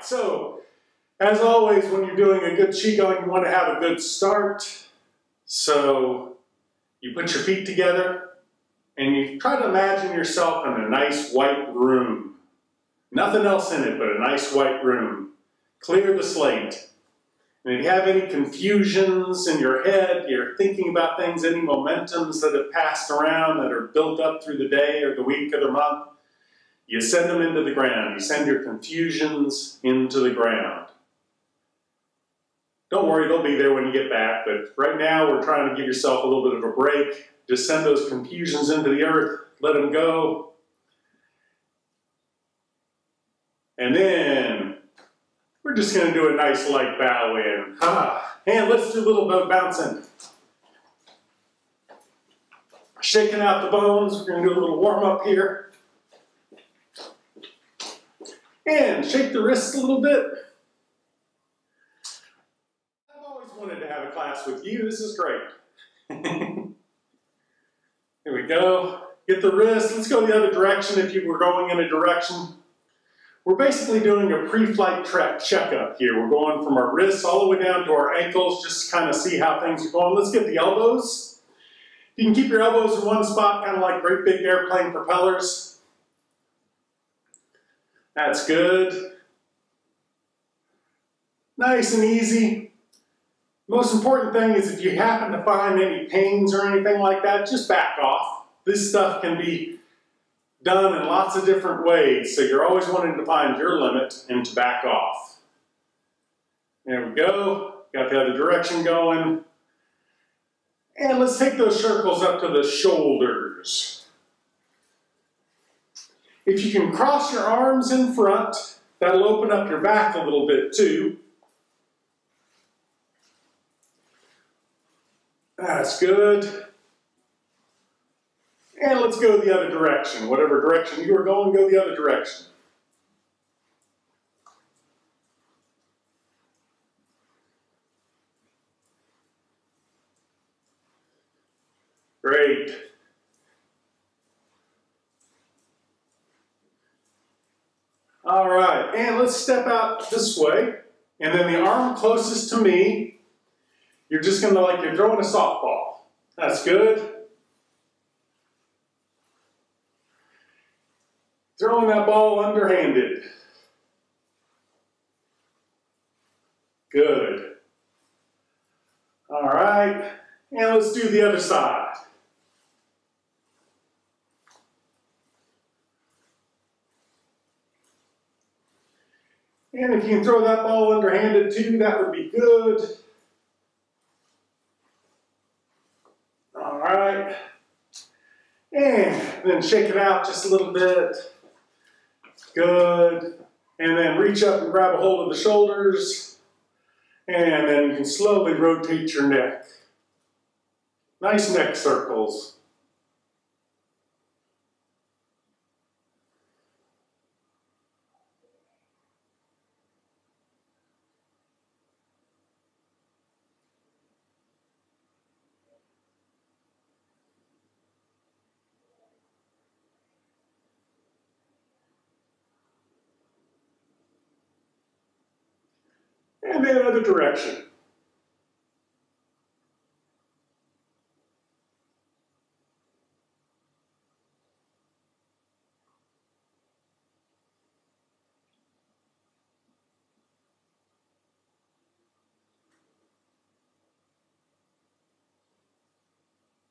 so as always, when you're doing a good Qigong, you want to have a good start. So you put your feet together and you try to imagine yourself in a nice white room. Nothing else in it but a nice white room. Clear the slate. And if you have any confusions in your head, you're thinking about things, any momentums that have passed around that are built up through the day or the week or the month, you send them into the ground. You send your confusions into the ground. Don't worry, they'll be there when you get back, but right now we're trying to give yourself a little bit of a break. Just send those confusions into the earth, let them go. And then we're just going to do a nice light bow in. And let's do a little bit of bouncing. Shaking out the bones. We're going to do a little warm up here. And shake the wrists a little bit. I've always wanted to have a class with you. This is great. Here we go. Get the wrist. Let's go the other direction if you were going in a direction. We're basically doing a pre-flight checkup here. We're going from our wrists all the way down to our ankles, just to kind of see how things are going. Let's get the elbows. You can keep your elbows in one spot, kind of like great big airplane propellers. That's good. Nice and easy. Most important thing is if you happen to find any pains or anything like that, just back off. This stuff can be done in lots of different ways, so you're always wanting to find your limit and to back off. There we go. Got the other direction going. And let's take those circles up to the shoulders. If you can cross your arms in front, that'll open up your back a little bit too. That's good. And let's go the other direction. Whatever direction you are going, go the other direction. Great. All right, and let's step out this way. And then the arm closest to me, you're just going to like you're throwing a softball. That's good. Throwing that ball underhanded. Good. All right, and let's do the other side. And if you can throw that ball underhanded too, that would be good. All right. And then shake it out just a little bit. Good. And then reach up and grab a hold of the shoulders. And then you can slowly rotate your neck. Nice neck circles. And then other direction.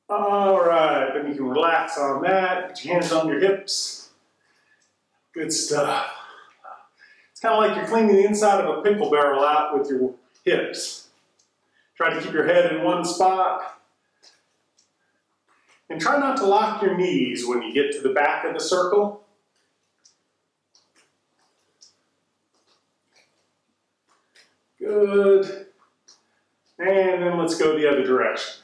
All right, then you can relax on that. Put your hands on your hips. Good stuff. It's kind of like you're cleaning the inside of a pickle barrel out with your hips. Try to keep your head in one spot. And try not to lock your knees when you get to the back of the circle. Good. And then let's go the other direction.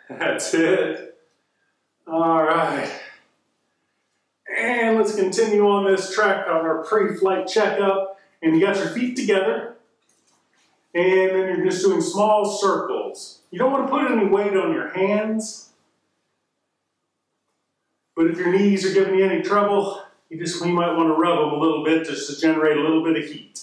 That's it. All right. And let's continue on this track on our pre-flight checkup. And you got your feet together. And then you're just doing small circles. You don't want to put any weight on your hands. But if your knees are giving you any trouble, you might want to rub them a little bit just to generate a little bit of heat.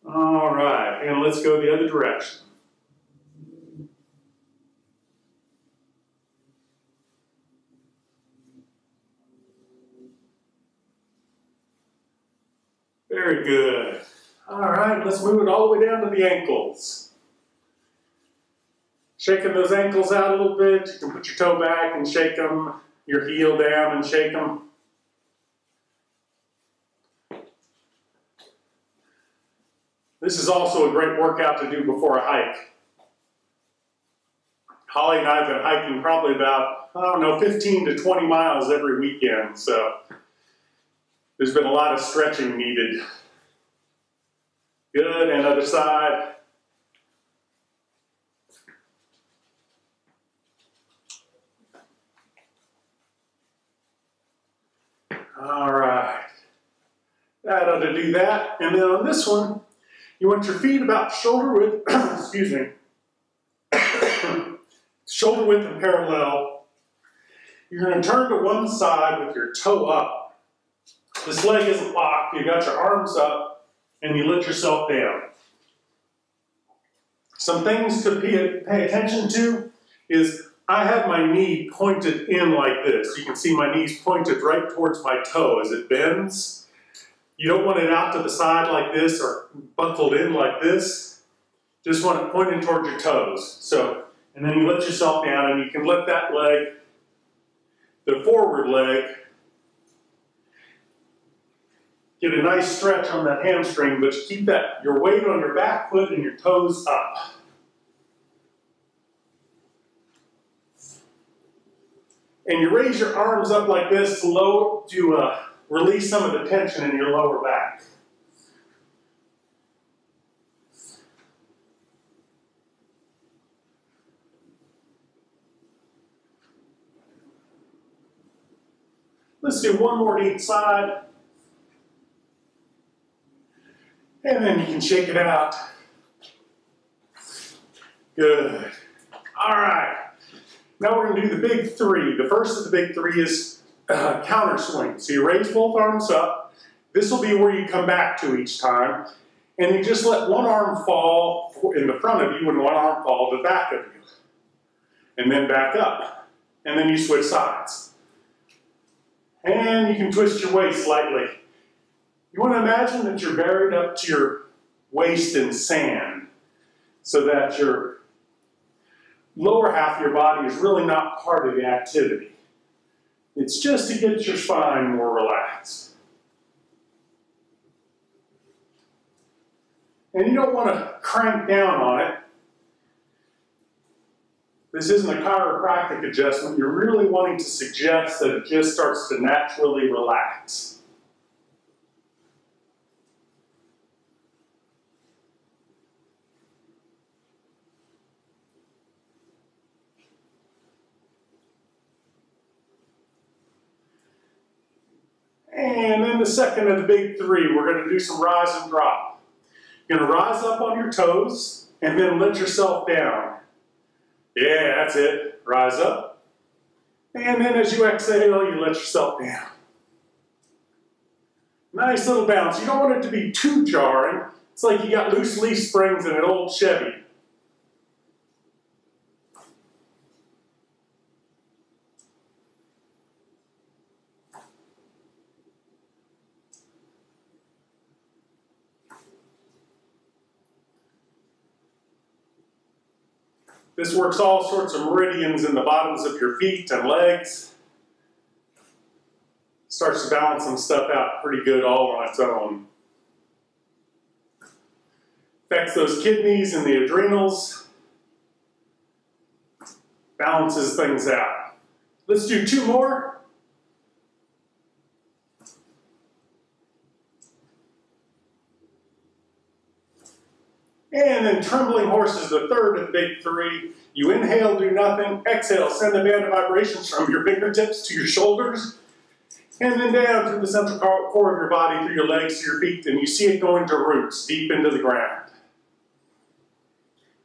All right, and let's go the other direction. Very good. All right, let's move it all the way down to the ankles. Shaking those ankles out a little bit. You can put your toe back and shake them, your heel down and shake them. This is also a great workout to do before a hike. Holly and I have been hiking probably about, 15 to 20 miles every weekend, so there's been a lot of stretching needed. Good, and other side. All right. That ought to do that. And then on this one, you want your feet about shoulder width, excuse me, shoulder width and parallel. You're going to turn to one side with your toe up. This leg isn't locked. You got your arms up and you let yourself down. Some things to pay attention to is I have my knee pointed in like this. You can see my knee's pointed right towards my toe as it bends. You don't want it out to the side like this or buckled in like this. Just want it pointed toward your toes. So, and then you let yourself down and you can let that leg, the forward leg, get a nice stretch on that hamstring, but keep that, your weight on your back foot and your toes up. And you raise your arms up like this to release some of the tension in your lower back. Let's do one more to each side. And then you can shake it out. Good. All right. Now we're going to do the big three. The first of the big three is counter swing. So you raise both arms up. This will be where you come back to each time. And you just let one arm fall in the front of you and one arm fall to the back of you. And then back up. And then you switch sides. And you can twist your waist slightly. You want to imagine that you're buried up to your waist in sand so that your lower half of your body is really not part of the activity. It's just to get your spine more relaxed. And you don't want to crank down on it. This isn't a chiropractic adjustment. You're really wanting to suggest that it just starts to naturally relax. And then the second of the big three, we're going to do some rise and drop. You're going to rise up on your toes and then let yourself down. Yeah, that's it. Rise up. And then as you exhale, you let yourself down. Nice little bounce. You don't want it to be too jarring. It's like you got loose leaf springs in an old Chevy. This works all sorts of meridians in the bottoms of your feet and legs. Starts to balance some stuff out pretty good all on its own. Affects those kidneys and the adrenals. Balances things out. Let's do two more. And then trembling horse is the third of the big three. You inhale, do nothing. Exhale, send the band of vibrations from your fingertips to your shoulders. And then down through the central core of your body, through your legs, to your feet, and you see it going to roots, deep into the ground.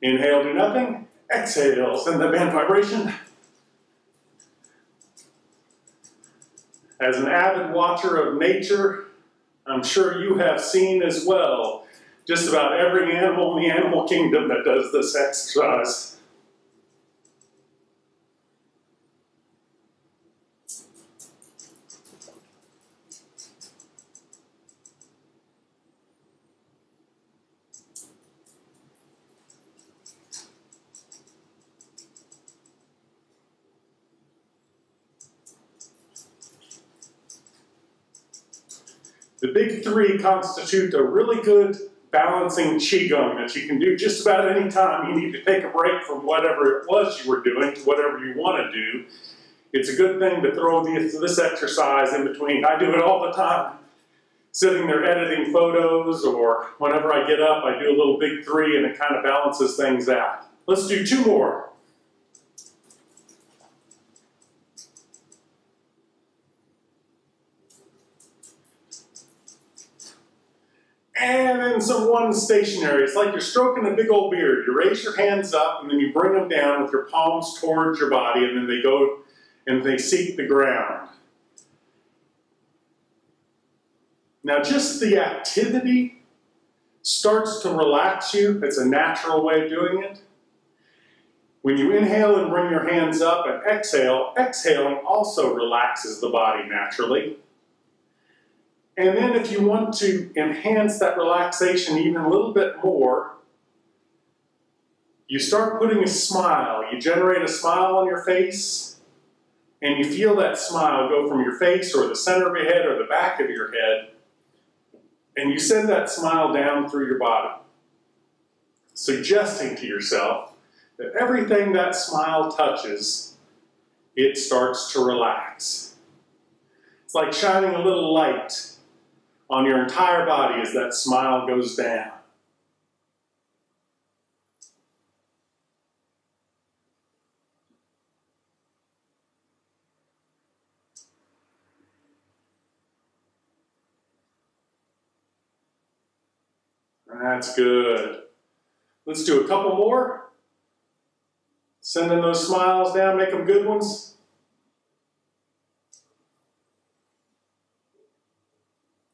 Inhale, do nothing. Exhale, send that band vibration. As an avid watcher of nature, I'm sure you have seen as well just about every animal in the animal kingdom that does this exercise. The big three constitute a really good balancing Qigong that you can do just about any time you need to take a break from whatever it was you were doing to whatever you want to do. It's a good thing to throw this exercise in between. I do it all the time. Sitting there editing photos, or whenever I get up, I do a little big three and it kind of balances things out. Let's do two more. And then some one stationary. It's like you're stroking a big old beard. You raise your hands up and then you bring them down with your palms towards your body, and then they go and they seek the ground. Now just the activity starts to relax you. It's a natural way of doing it. When you inhale and bring your hands up and exhale, exhaling also relaxes the body naturally. And then if you want to enhance that relaxation even a little bit more, you start putting a smile. You generate a smile on your face, and you feel that smile go from your face or the center of your head or the back of your head, and you send that smile down through your body, suggesting to yourself that everything that smile touches, it starts to relax. It's like shining a little light on your entire body as that smile goes down. That's good. Let's do a couple more. Send in those smiles down, make them good ones.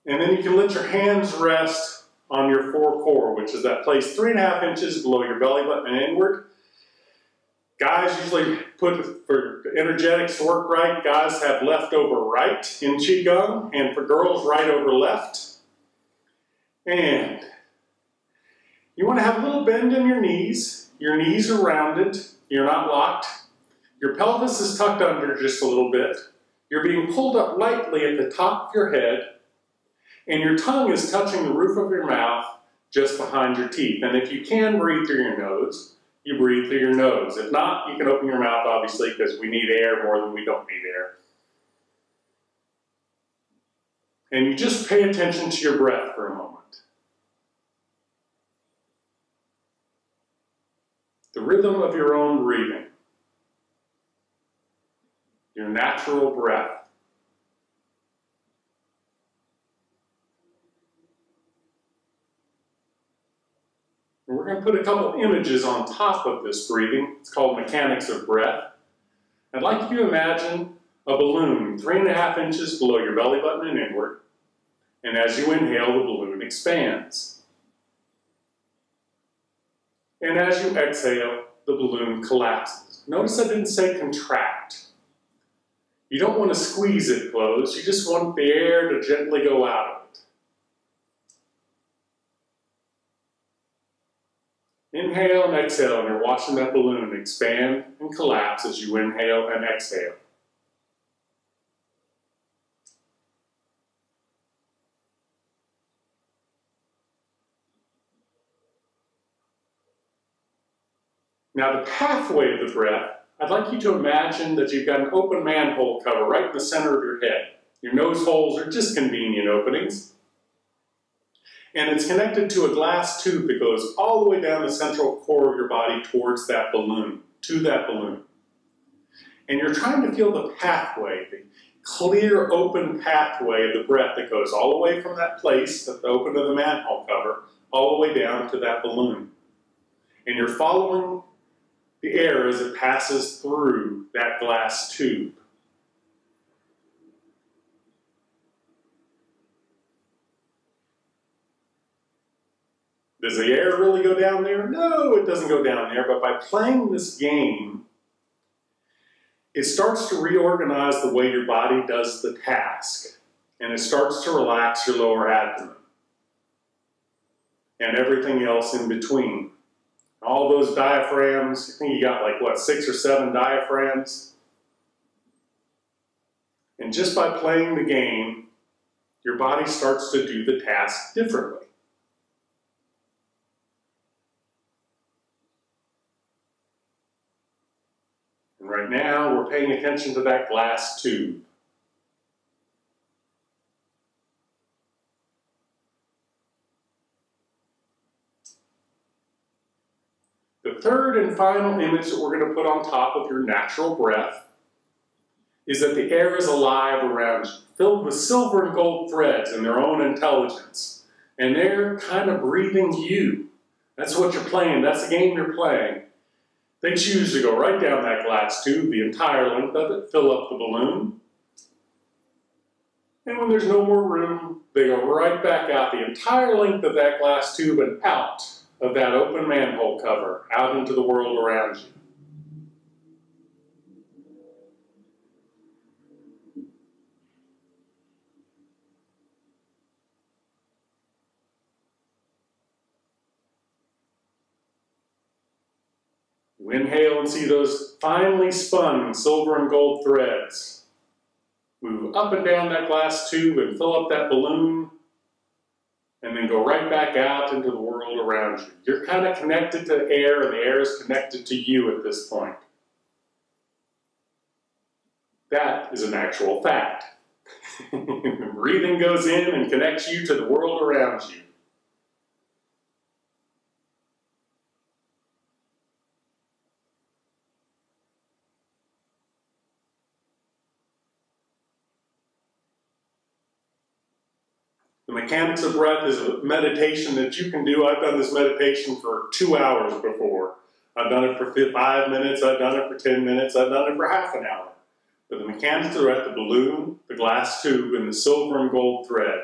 And then you can let your hands rest on your forecore, which is that place 3.5 inches below your belly button and inward. Guys usually put, for energetics to work right, guys have left over right in Qigong, and for girls, right over left. And you want to have a little bend in your knees. Your knees are rounded. You're not locked. Your pelvis is tucked under just a little bit. You're being pulled up lightly at the top of your head, and your tongue is touching the roof of your mouth just behind your teeth. And if you can breathe through your nose, you breathe through your nose. If not, you can open your mouth, obviously, because we need air more than we don't need air. And you just pay attention to your breath for a moment. The rhythm of your own breathing. Your natural breath. And we're going to put a couple images on top of this breathing. It's called mechanics of breath. I'd like you to imagine a balloon 3.5 inches below your belly button and inward. And as you inhale, the balloon expands. And as you exhale, the balloon collapses. Notice I didn't say contract. You don't want to squeeze it closed. You just want the air to gently go out of it. Inhale and exhale, and you're watching that balloon expand and collapse as you inhale and exhale. Now the pathway of the breath, I'd like you to imagine that you've got an open manhole cover right in the center of your head. Your nose holes are just convenient openings. And it's connected to a glass tube that goes all the way down the central core of your body towards that balloon, to that balloon. And you're trying to feel the pathway, the clear, open pathway of the breath that goes all the way from that place at the open of the manhole cover, all the way down to that balloon. And you're following the air as it passes through that glass tube. Does the air really go down there? No, it doesn't go down there, but by playing this game, it starts to reorganize the way your body does the task, and it starts to relax your lower abdomen and everything else in between. All those diaphragms, I think you got like, what, 6 or 7 diaphragms? And just by playing the game, your body starts to do the task differently. And right now, we're paying attention to that glass tube. The third and final image that we're going to put on top of your natural breath is that the air is alive around you, filled with silver and gold threads and their own intelligence. And they're kind of breathing you. That's what you're playing. That's the game you're playing. They choose to go right down that glass tube, the entire length of it, fill up the balloon. And when there's no more room, they go right back out the entire length of that glass tube and out of that open manhole cover, out into the world around you. You inhale and see those finely spun silver and gold threads move up and down that glass tube and fill up that balloon, and then go right back out into the world around you. You're kind of connected to air, and the air is connected to you at this point. That is an actual fact. Breathing goes in and connects you to the world around you. The mechanics of breath is a meditation that you can do. I've done this meditation for 2 hours before. I've done it for 5 minutes, I've done it for 10 minutes, I've done it for half an hour. But the mechanics of breath, the balloon, the glass tube, and the silver and gold thread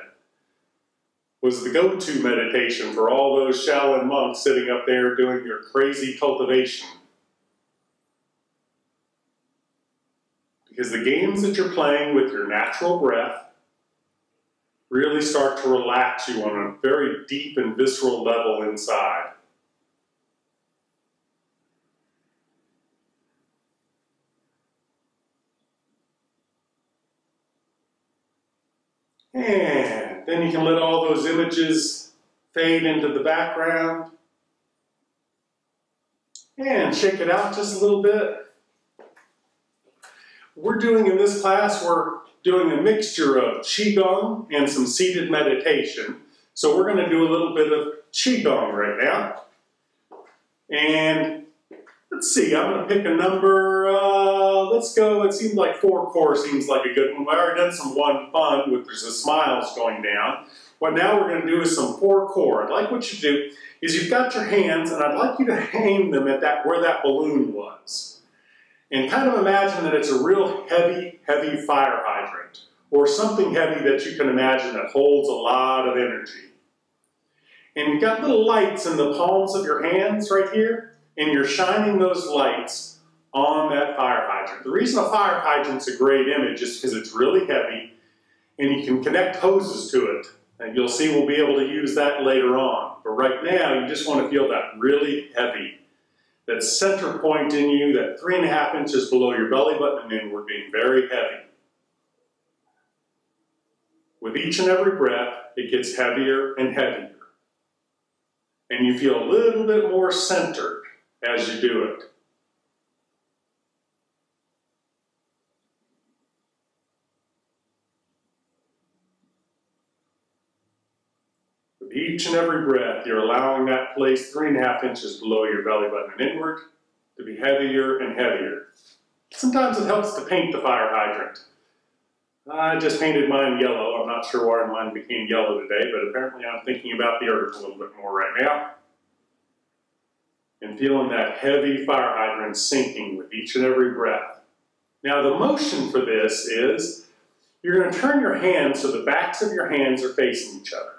was the go-to meditation for all those Shaolin monks sitting up there doing your crazy cultivation. Because the games that you're playing with your natural breath really start to relax you on a very deep and visceral level inside. And then you can let all those images fade into the background. And shake it out just a little bit. We're doing in this class, we're doing a mixture of Qigong and some seated meditation. So we're going to do a little bit of Qigong right now. And let's see, I'm going to pick a number, let's go, it seems like 4 core seems like a good one. We've already done some 1 fun with there's the smiles going down. What now we're going to do is some 4 core. I'd like what you do is you've got your hands and I'd like you to aim them at that where that balloon was. And kind of imagine that it's a real heavy, heavy fire hydrant, or something heavy that you can imagine that holds a lot of energy. And you've got little lights in the palms of your hands right here, and you're shining those lights on that fire hydrant. The reason a fire hydrant's a great image is because it's really heavy, and you can connect hoses to it. And you'll see we'll be able to use that later on. But right now, you just want to feel that really heavy, that center point in you, that 3.5 inches below your belly button and inward, being very heavy. With each and every breath, it gets heavier and heavier. And you feel a little bit more centered as you do it. With each and every breath, you're allowing that place 3.5 inches below your belly button and inward to be heavier and heavier. Sometimes it helps to paint the fire hydrant. I just painted mine yellow. I'm not sure why mine became yellow today, but apparently I'm thinking about the earth a little bit more right now. And feeling that heavy fire hydrant sinking with each and every breath. Now the motion for this is, you're going to turn your hands so the backs of your hands are facing each other.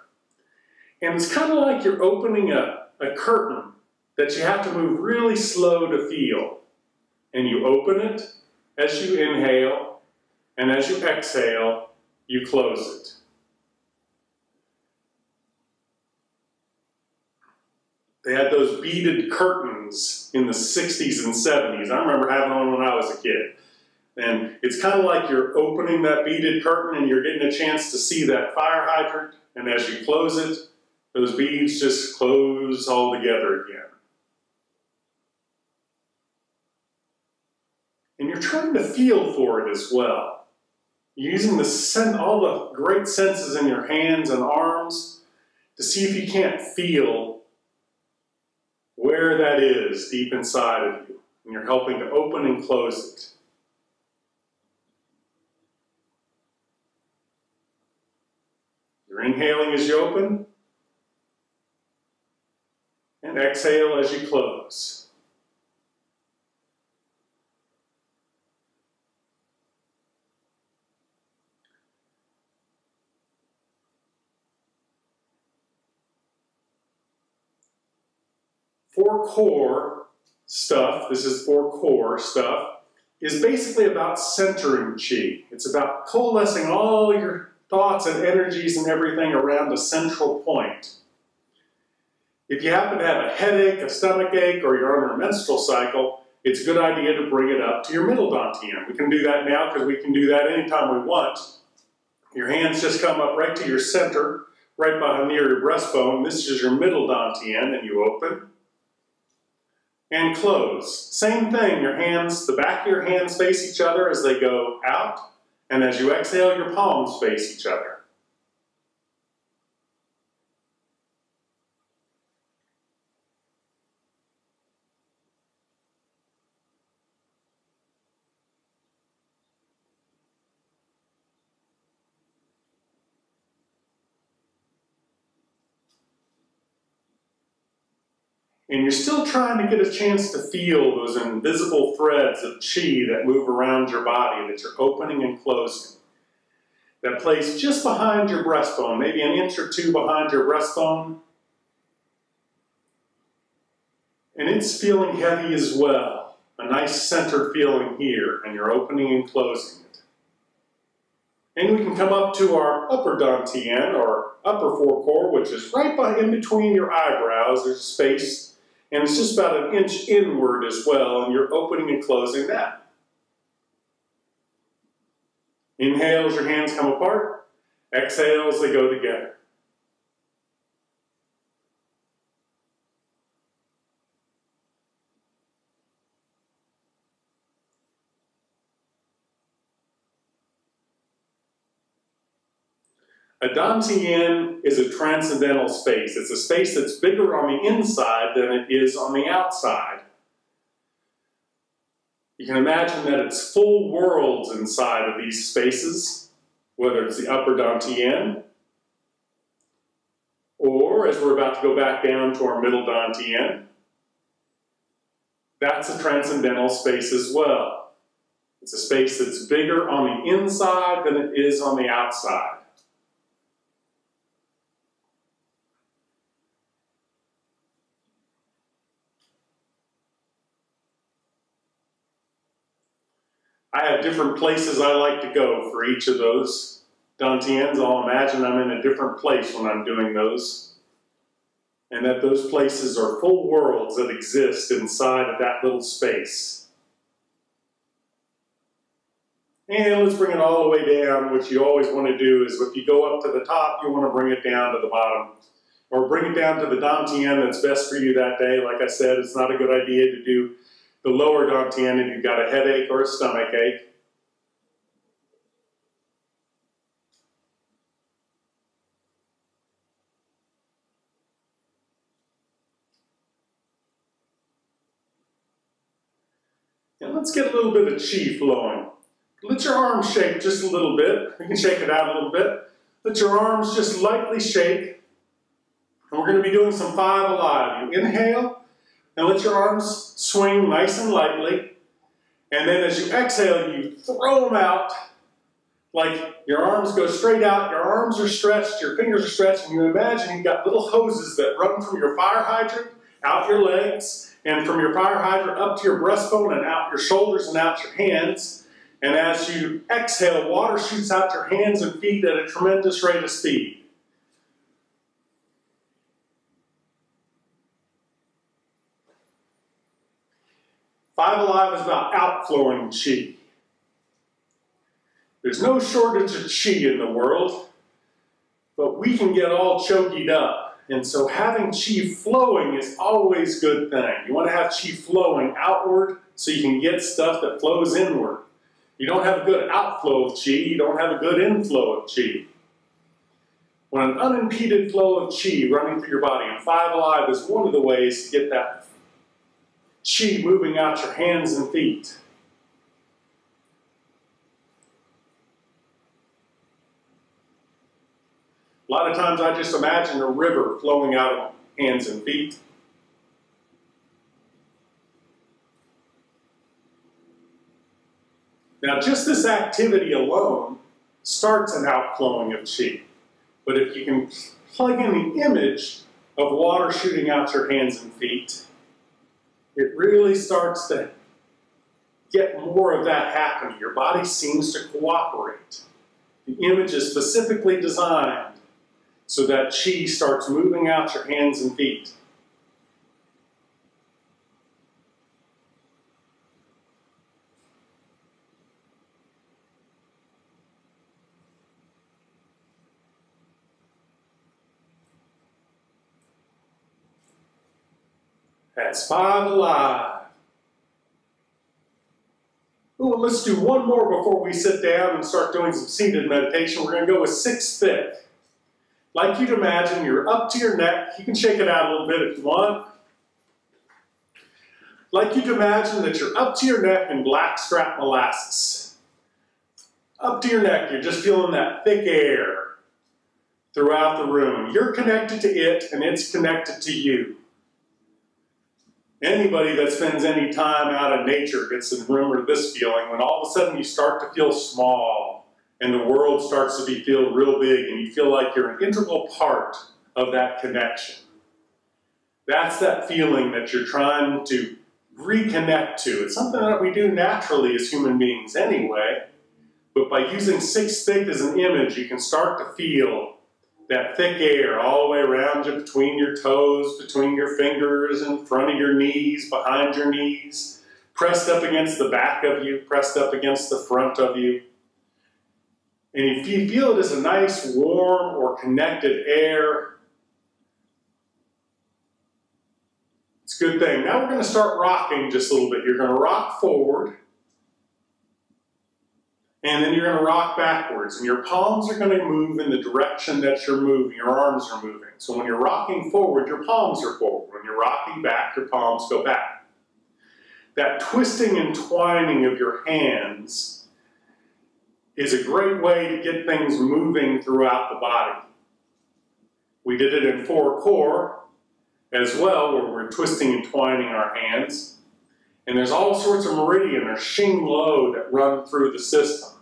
And it's kind of like you're opening a curtain that you have to move really slow to feel. And you open it as you inhale, and as you exhale, you close it. They had those beaded curtains in the 60s and 70s. I remember having one when I was a kid. And it's kind of like you're opening that beaded curtain and you're getting a chance to see that fire hydrant. And as you close it, those beads just close all together again. And you're trying to feel for it as well. You're using all the great senses in your hands and arms to see if you can't feel where that is deep inside of you. And you're helping to open and close it. You're inhaling as you open, and exhale as you close. For core stuff, this is for core stuff, is basically about centering Qi. It's about coalescing all your thoughts and energies and everything around a central point. If you happen to have a headache, a stomach ache, or you're on a menstrual cycle, it's a good idea to bring it up to your middle dantian. We can do that now because we can do that anytime we want. Your hands just come up right to your center, right behind near your breastbone. This is your middle dantian, and you open and close. Same thing, your hands, the back of your hands face each other as they go out, and as you exhale, your palms face each other. And you're still trying to get a chance to feel those invisible threads of Qi that move around your body, that you're opening and closing. That place just behind your breastbone, maybe an inch or two behind your breastbone. And it's feeling heavy as well. A nice centered feeling here, and you're opening and closing it. And we can come up to our upper dantian, or upper forecore, which is right in between your eyebrows. There's space. And it's just about an inch inward as well, and you're opening and closing that. Inhale as your hands come apart. Exhale as they go together. A dantian is a transcendental space. It's a space that's bigger on the inside than it is on the outside. You can imagine that it's full worlds inside of these spaces, whether it's the upper dantian, or as we're about to go back down to our middle dantian, that's a transcendental space as well. It's a space that's bigger on the inside than it is on the outside. I have different places I like to go for each of those dantians. I'll imagine I'm in a different place when I'm doing those. And that those places are full worlds that exist inside of that little space. And let's bring it all the way down. What you always want to do is if you go up to the top, you want to bring it down to the bottom. Or bring it down to the dantian that's best for you that day. Like I said, it's not a good idea to do the lower dantian if you've got a headache or a stomach ache. And let's get a little bit of Qi flowing. let your arms shake just a little bit. You can shake it out a little bit. Let your arms just lightly shake. And we're going to be doing some 5 alive. You inhale, and let your arms swing nice and lightly. And then as you exhale, you throw them out. Like your arms go straight out, your arms are stretched, your fingers are stretched, and you imagine you've got little hoses that run from your fire hydrant out your legs, and from your fire hydrant up to your breastbone and out your shoulders and out your hands. And as you exhale, water shoots out your hands and feet at a tremendous rate of speed. Five Alive is about outflowing Qi. There's no shortage of Qi in the world, but we can get all chokied up. And so having Qi flowing is always a good thing. You want to have Qi flowing outward so you can get stuff that flows inward. You don't have a good outflow of Qi, you don't have a good inflow of Qi. When an unimpeded flow of Qi running through your body, and Five Alive is one of the ways to get that Qi moving out your hands and feet. A lot of times I just imagine a river flowing out of hands and feet. Now just this activity alone starts an outflowing of Qi. But if you can plug in the image of water shooting out your hands and feet, it really starts to get more of that happening. Your body seems to cooperate. The image is specifically designed so that Qi starts moving out your hands and feet. That's Five Alive. Ooh, let's do one more before we sit down and start doing some seated meditation. We're going to go with 6 thick. Like you'd imagine, you're up to your neck. You can shake it out a little bit if you want. Like you'd imagine that you're up to your neck in blackstrap molasses. Up to your neck, you're just feeling that thick air throughout the room. You're connected to it, and it's connected to you. Anybody that spends any time out in nature gets in the room with this feeling when all of a sudden you start to feel small and the world starts to feel real big and you feel like you're an integral part of that connection. That's that feeling that you're trying to reconnect to. It's something that we do naturally as human beings anyway, but by using 6 thick as an image, you can start to feel that thick air all the way around you, between your toes, between your fingers, in front of your knees, behind your knees, pressed up against the back of you, pressed up against the front of you. And if you feel it as a nice, warm, or connected air, it's a good thing. Now we're going to start rocking just a little bit. You're going to rock forward, and then you're going to rock backwards, and your palms are going to move in the direction that you're moving. Your arms are moving. So when you're rocking forward, your palms are forward. When you're rocking back, your palms go back. That twisting and twining of your hands is a great way to get things moving throughout the body. We did it in 4 core as well, where we're twisting and twining our hands. And there's all sorts of meridian or Xing Lo that run through the system.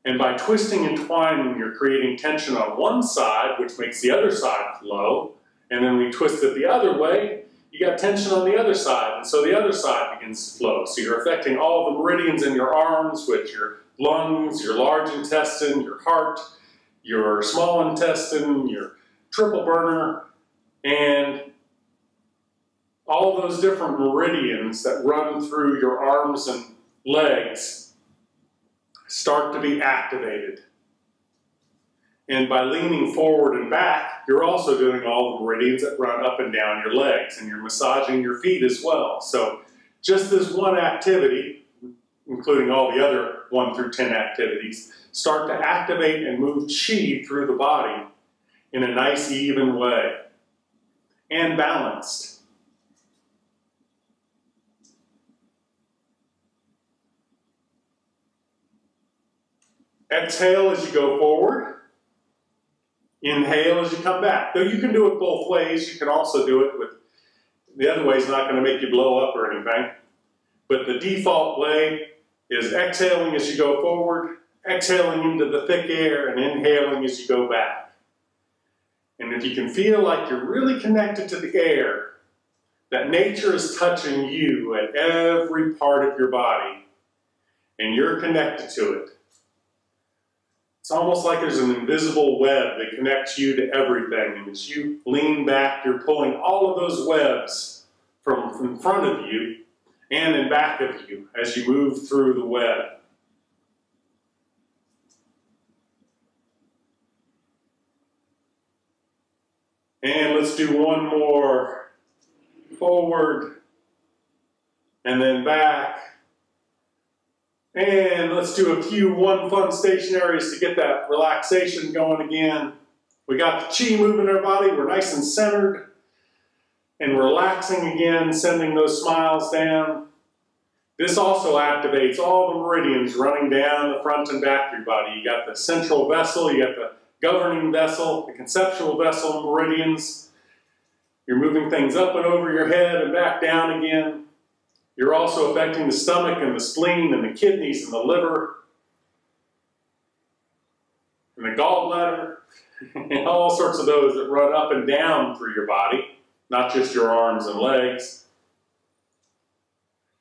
And by twisting and twining, you're creating tension on one side, which makes the other side flow. And then we twist it the other way, you got tension on the other side. And so the other side begins to flow. So you're affecting all the meridians in your arms, with your lungs, your large intestine, your heart, your small intestine, your triple burner, and all those different meridians that run through your arms and legs start to be activated. And by leaning forward and back, you're also doing all the meridians that run up and down your legs, and you're massaging your feet as well. So just this one activity, including all the other 1 through 10 activities, start to activate and move Qi through the body in a nice, even way, and balanced. Exhale as you go forward. Inhale as you come back. Though you can do it both ways. You can also do it with, the other way is not going to make you blow up or anything. But the default way is exhaling as you go forward, exhaling into the thick air, and inhaling as you go back. And if you can feel like you're really connected to the air, that nature is touching you at every part of your body, and you're connected to it. It's almost like there's an invisible web that connects you to everything, and as you lean back, you're pulling all of those webs from in front of you and in back of you as you move through the web. And let's do one more. Forward, and then back. And let's do a few one fun stationaries to get that relaxation going again. We got the chi moving in our body. We're nice and centered and relaxing again, sending those smiles down. This also activates all the meridians running down the front and back of your body. You got the central vessel, you got the governing vessel, the conceptual vessel meridians. You're moving things up and over your head and back down again. You're also affecting the stomach and the spleen and the kidneys and the liver and the gallbladder and all sorts of those that run up and down through your body, not just your arms and legs.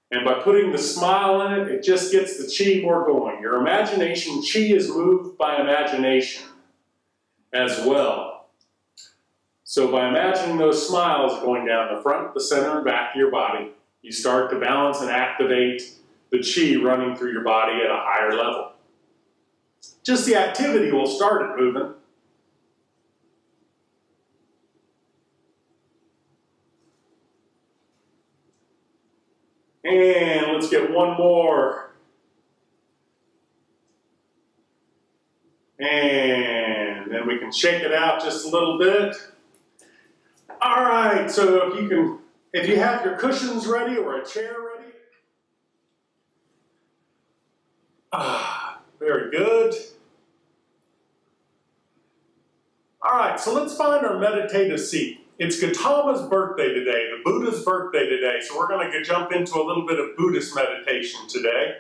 And by putting the smile in it, it just gets the chi more going. Your imagination, chi is moved by imagination as well. So by imagining those smiles going down the front, the center, and back of your body, you start to balance and activate the chi running through your body at a higher level. Just the activity will start it moving. And let's get one more. And then we can shake it out just a little bit. All right, so if you have your cushions ready or a chair ready. Very good. All right, so let's find our meditative seat. It's Gautama's birthday today, the Buddha's birthday today, so we're going to jump into a little bit of Buddhist meditation today.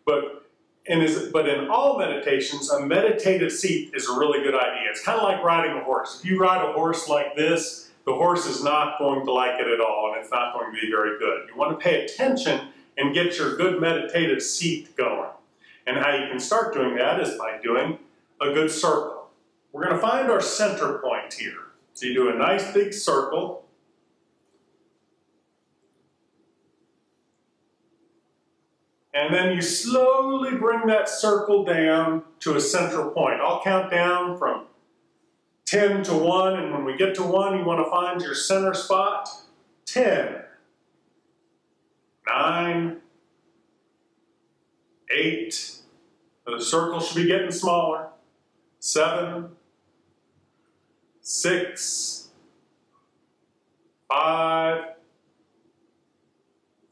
But in all meditations, a meditative seat is a really good idea. It's kind of like riding a horse. If you ride a horse like this, the horse is not going to like it at all, and it's not going to be very good. You want to pay attention and get your good meditative seat going. And how you can start doing that is by doing a good circle. We're going to find our center point here. So you do a nice big circle. And then you slowly bring that circle down to a central point. I'll count down from 10 to 1, and when we get to 1, you want to find your center spot. 10, 9, 8, the circle should be getting smaller. 7, 6, 5,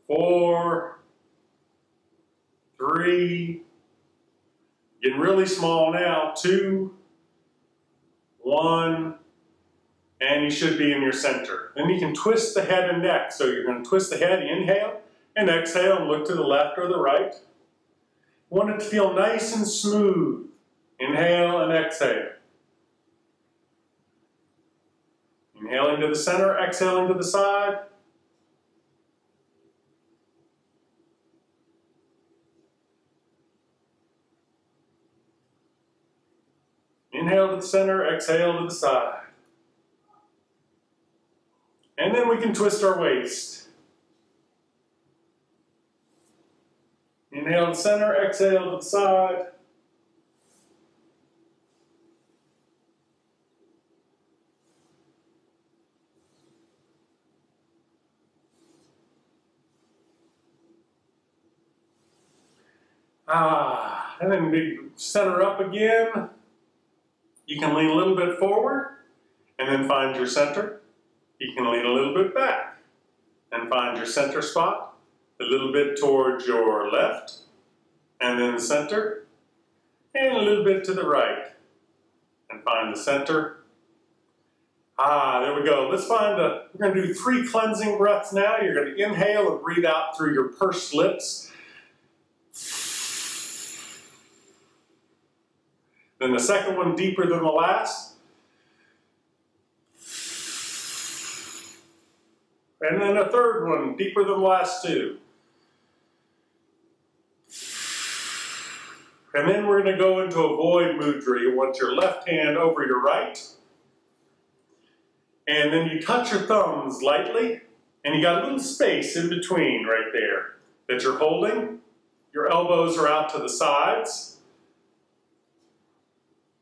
4, 3, getting really small now, 2, 1, and you should be in your center. Then you can twist the head and neck. So you're going to twist the head, inhale, and exhale, and look to the left or the right. You want it to feel nice and smooth. Inhale and exhale. Inhaling to the center, exhaling to the side. Inhale to the center, exhale to the side. And then we can twist our waist. Inhale to the center, exhale to the side. And then big center up again. You can lean a little bit forward and then find your center. You can lean a little bit back and find your center spot. A little bit towards your left and then center. and a little bit to the right. And find the center. There we go. Let's find we're going to do 3 cleansing breaths now. You're going to inhale and breathe out through your pursed lips. Then the second one deeper than the last. And then a third one deeper than the last 2. And then we're going to go into a void mudra. You want your left hand over your right. And then you touch your thumbs lightly. And you got a little space in between right there that you're holding. Your elbows are out to the sides.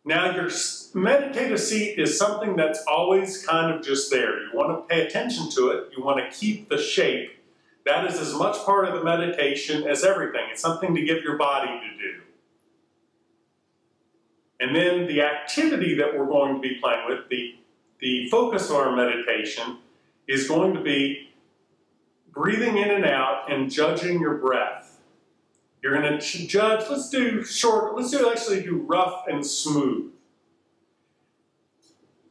Now your meditative seat is something that's always kind of just there. You want to pay attention to it. You want to keep the shape. That is as much part of the meditation as everything. It's something to give your body to do. And then the activity that we're going to be playing with, the focus of our meditation, is going to be breathing in and out and judging your breath. You're going to judge, let's do rough and smooth.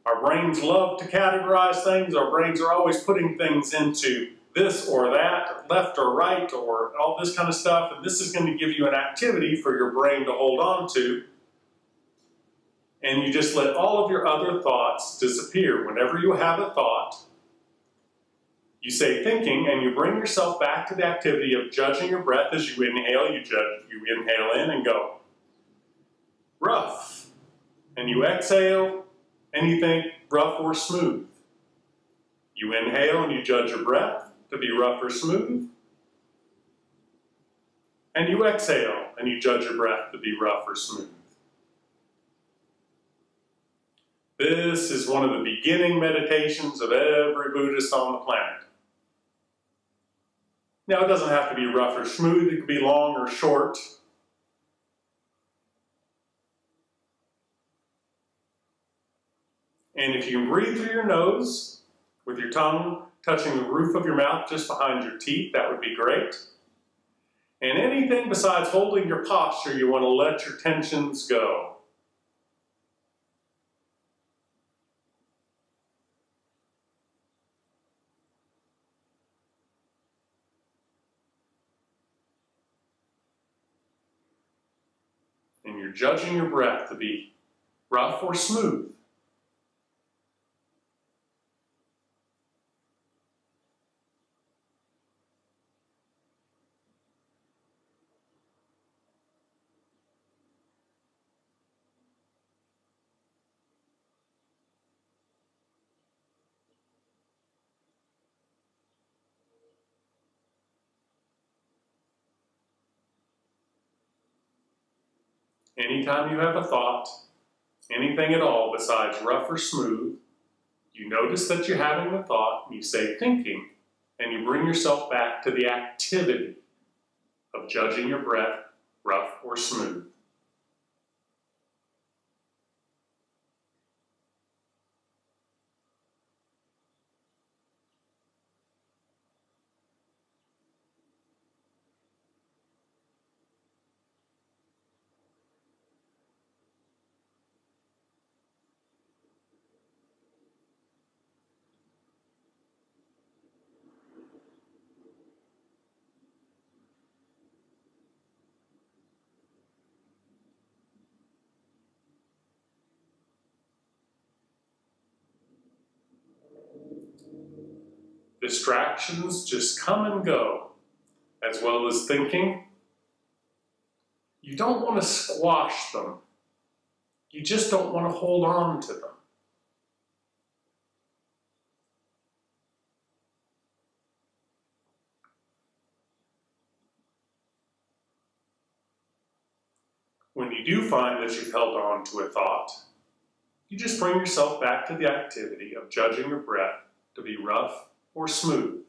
Our brains love to categorize things. Our brains are always putting things into this or that, left or right, or all this kind of stuff. And this is going to give you an activity for your brain to hold on to. And you just let all of your other thoughts disappear. Whenever you have a thought, you say thinking, and you bring yourself back to the activity of judging your breath. As you inhale, you inhale in and go rough. And you exhale, and you think rough or smooth. You inhale and you judge your breath to be rough or smooth. And you exhale and you judge your breath to be rough or smooth. This is one of the beginning meditations of every Buddhist on the planet. Now, it doesn't have to be rough or smooth. It could be long or short. And if you can breathe through your nose with your tongue touching the roof of your mouth just behind your teeth, that would be great. And anything besides holding your posture, you want to let your tensions go. And you're judging your breath to be rough or smooth. Anytime you have a thought, anything at all besides rough or smooth, you notice that you're having the thought, and you say thinking, and you bring yourself back to the activity of judging your breath, rough or smooth. Distractions just come and go, as well as thinking. You don't want to squash them. You just don't want to hold on to them. When you do find that you've held on to a thought, you just bring yourself back to the activity of judging your breath to be rough or smooth.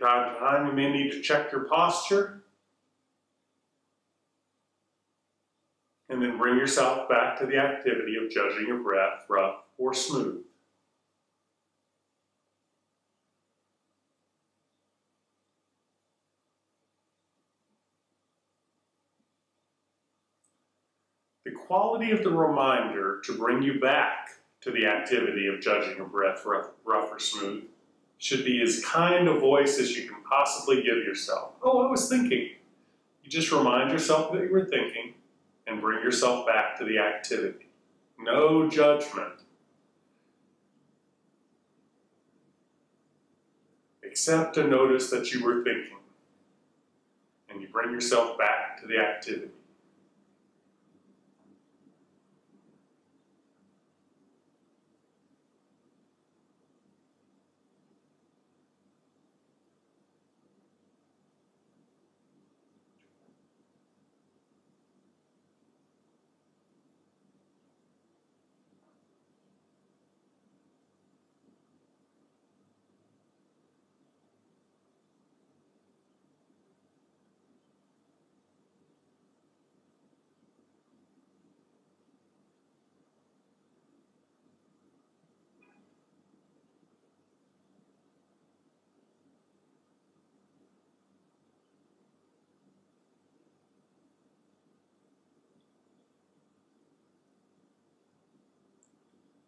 time to time, you may need to check your posture. And then bring yourself back to the activity of judging your breath, rough or smooth. The quality of the reminder to bring you back to the activity of judging your breath, rough or smooth, should be as kind a voice as you can possibly give yourself. Oh, I was thinking. You just remind yourself that you were thinking and bring yourself back to the activity. No judgment. Except to notice that you were thinking. And you bring yourself back to the activity.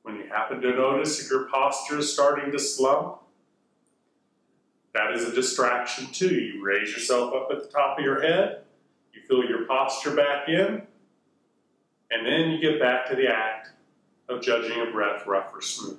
When you happen to notice if your posture is starting to slump, that is a distraction too. You raise yourself up at the top of your head, you feel your posture back in, and then you get back to the act of judging your breath, rough or smooth.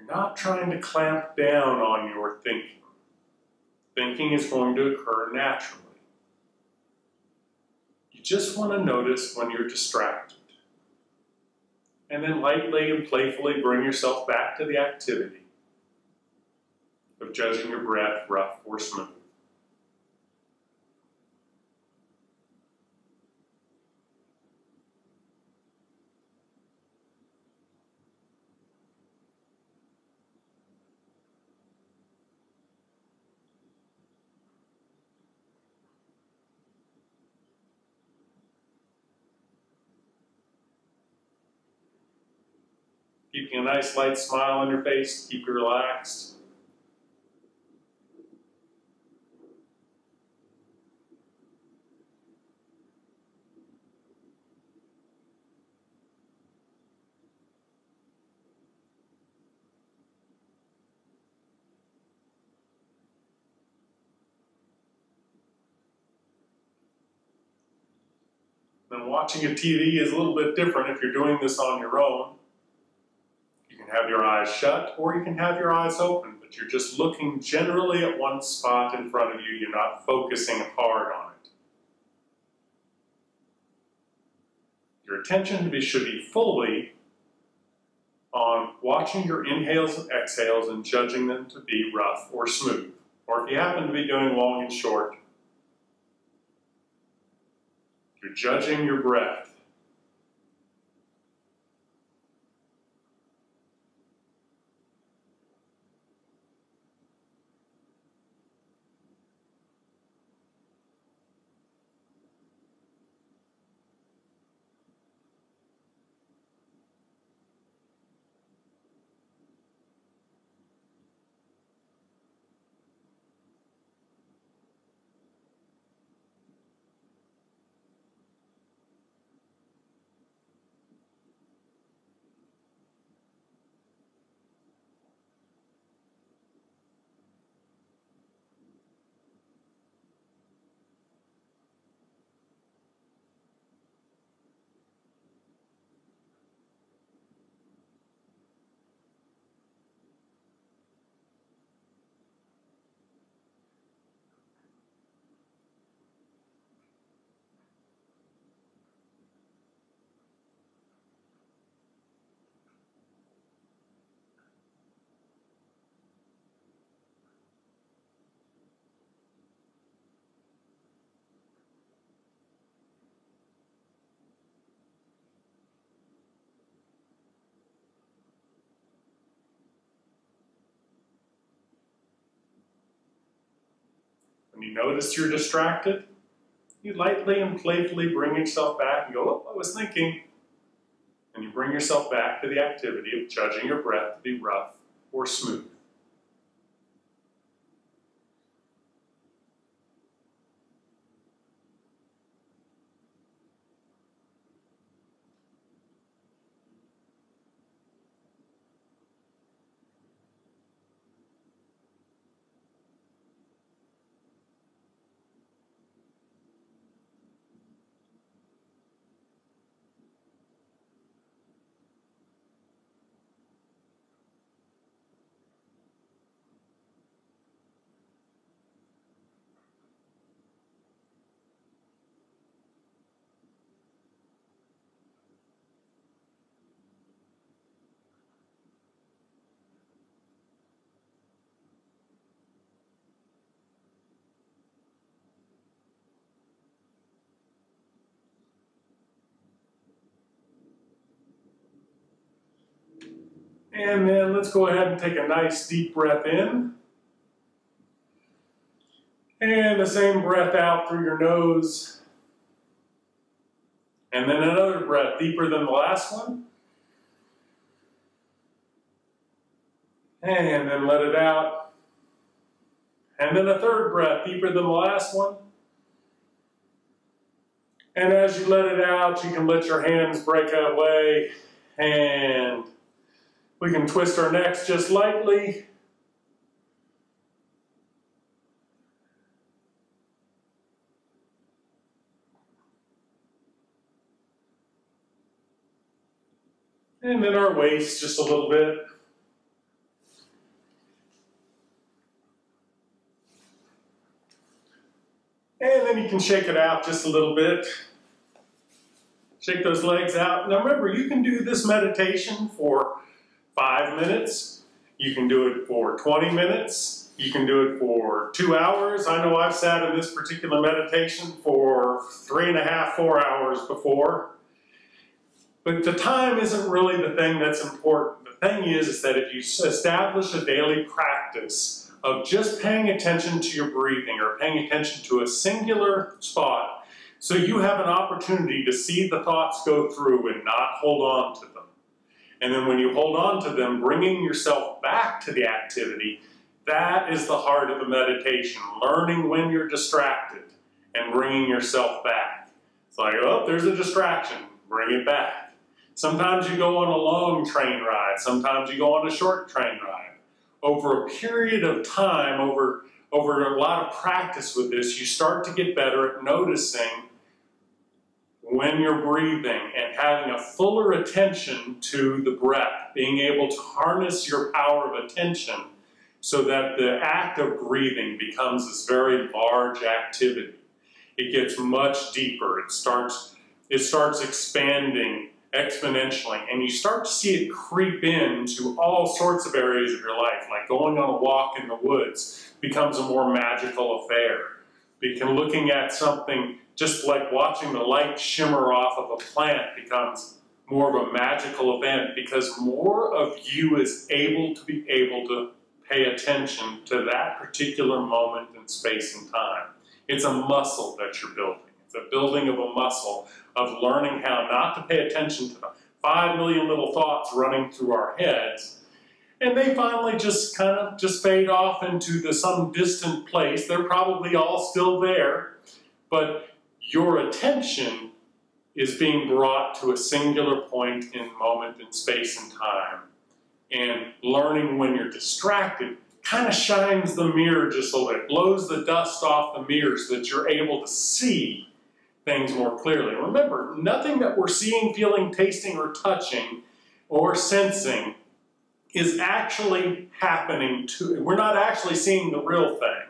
You're not trying to clamp down on your thinking. Thinking is going to occur naturally. You just want to notice when you're distracted. And then lightly and playfully bring yourself back to the activity of judging your breath, rough or smooth. Keeping a nice light smile on your face, keep you relaxed. Now, watching a TV is a little bit different if you're doing this on your own. You can have your eyes shut or you can have your eyes open, but you're just looking generally at one spot in front of you. You're not focusing hard on it. Your attention should be fully on watching your inhales and exhales and judging them to be rough or smooth. Or if you happen to be doing long and short, you're judging your breath. you notice you're distracted, you lightly and playfully bring yourself back and go, oh, I was thinking. And you bring yourself back to the activity of judging your breath to be rough or smooth. And then let's go ahead and take a nice deep breath in. And the same breath out through your nose. And then another breath deeper than the last one. And then let it out. And then a third breath deeper than the last one. And as you let it out, you can let your hands break away. And we can twist our necks just lightly. And then our waist just a little bit. And then you can shake it out just a little bit. Shake those legs out. Now remember, you can do this meditation for 5 minutes. You can do it for 20 minutes. You can do it for 2 hours. I know I've sat in this particular meditation for 3.5, 4 hours before. But the time isn't really the thing that's important. The thing is that if you establish a daily practice of just paying attention to your breathing or paying attention to a singular spot, so you have an opportunity to see the thoughts go through and not hold on to them. And then when you hold on to them, bringing yourself back to the activity, that is the heart of the meditation, learning when you're distracted and bringing yourself back. It's like, oh, there's a distraction, bring it back. Sometimes you go on a long train ride, sometimes you go on a short train ride. Over a period of time, over a lot of practice with this, you start to get better at noticing when you're breathing and having a fuller attention to the breath, being able to harness your power of attention so that the act of breathing becomes this very large activity. It gets much deeper. It starts expanding exponentially, and you start to see it creep into all sorts of areas of your life, like going on a walk in the woods becomes a more magical affair. Looking at something just like watching the light shimmer off of a plant becomes more of a magical event because more of you is able to pay attention to that particular moment in space and time. It's a muscle that you're building. It's a building of a muscle of learning how not to pay attention to the 5 million little thoughts running through our heads. And they finally just kind of fade off into some distant place. They're probably all still there, but your attention is being brought to a singular point in moment in space and time. And learning when you're distracted kind of shines the mirror just a little bit, blows the dust off the mirror so that you're able to see things more clearly. Remember, nothing that we're seeing, feeling, tasting, or touching, or sensing is actually happening we're not actually seeing the real thing.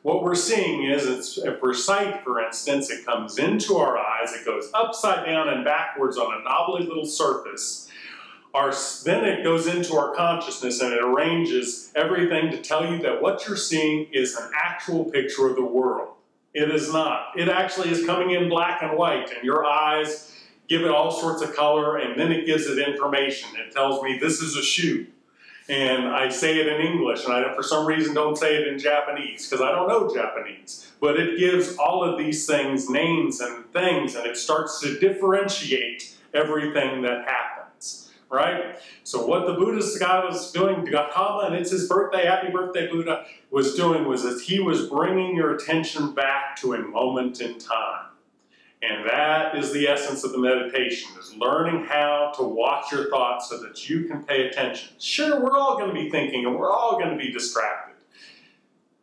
What we're seeing is, if for sight, for instance, it comes into our eyes, it goes upside down and backwards on a knobbly little surface. Then it goes into our consciousness and it arranges everything to tell you that what you're seeing is an actual picture of the world. It is not. It actually is coming in black and white, and your eyes give it all sorts of color, and then it gives it information. It tells me this is a shoe. And I say it in English, and I, for some reason, don't say it in Japanese, because I don't know Japanese. But it gives all of these things names and things, and it starts to differentiate everything that happens, right? So what the Buddhist guy was doing, Gautama, and it's his birthday, happy birthday Buddha, was doing was that he was bringing your attention back to a moment in time. And that is the essence of the meditation, is learning how to watch your thoughts so that you can pay attention. Sure, we're all going to be thinking and we're all going to be distracted.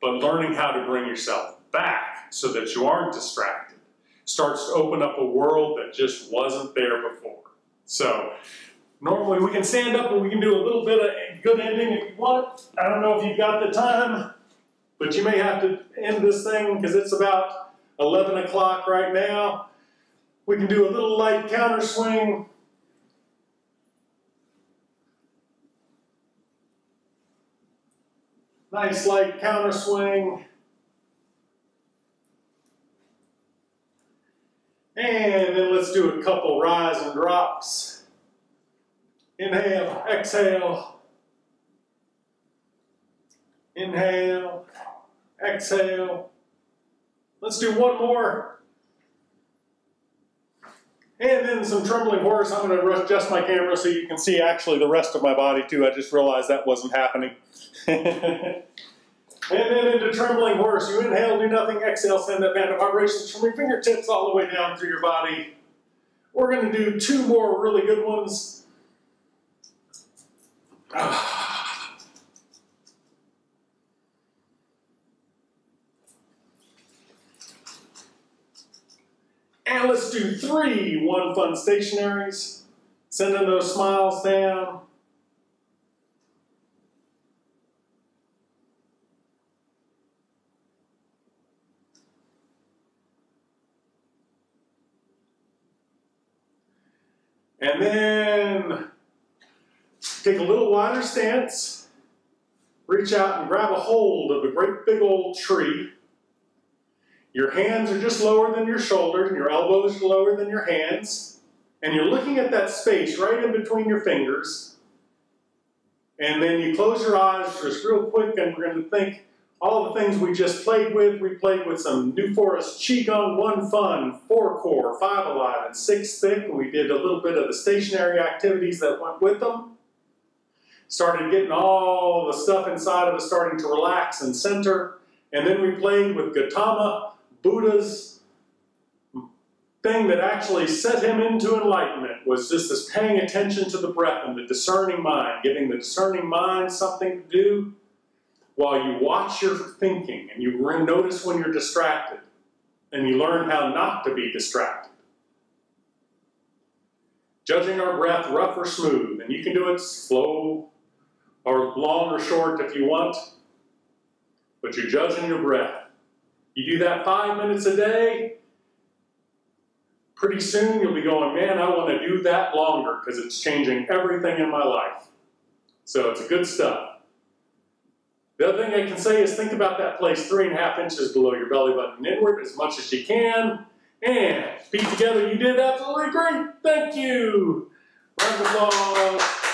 But learning how to bring yourself back so that you aren't distracted starts to open up a world that just wasn't there before. So, normally we can stand up and we can do a little bit of good ending if you want. I don't know if you've got the time, but you may have to end this thing because it's about 11 o'clock right now. We can do a little light counter swing. Nice light counter swing. And then let's do a couple rise and drops. Inhale, exhale. Inhale, exhale. Let's do one more. And then some trembling horse. I'm going to adjust my camera so you can see actually the rest of my body too. I just realized that wasn't happening. And then into trembling horse. You inhale, do nothing. Exhale, send that band of vibrations from your fingertips all the way down through your body. We're going to do two more really good ones. And let's do 3 one fun stationaries. Sending those smiles down. And then take a little wider stance. Reach out and grab a hold of a great big old tree. Your hands are just lower than your shoulders, and your elbows are lower than your hands. And you're looking at that space right in between your fingers. And then you close your eyes just real quick, and we're going to think all the things we just played with. We played with some New Forest Qigong, 1 fun, 4 core, 5 alive, and 6 thick. And we did a little bit of the stationary activities that went with them. Started getting all the stuff inside of us starting to relax and center. And then we played with Gautama, Buddha's thing that actually set him into enlightenment was just this paying attention to the breath and the discerning mind, giving the discerning mind something to do while you watch your thinking and you notice when you're distracted and you learn how not to be distracted. Judging our breath rough or smooth, and you can do it slow or long or short if you want, but you're judging your breath. You do that 5 minutes a day, pretty soon you'll be going, man, I want to do that longer because it's changing everything in my life. So it's good stuff. The other thing I can say is think about that place 3.5 inches below your belly button inward as much as you can. And feet together, you did absolutely great. Thank you. Round of applause.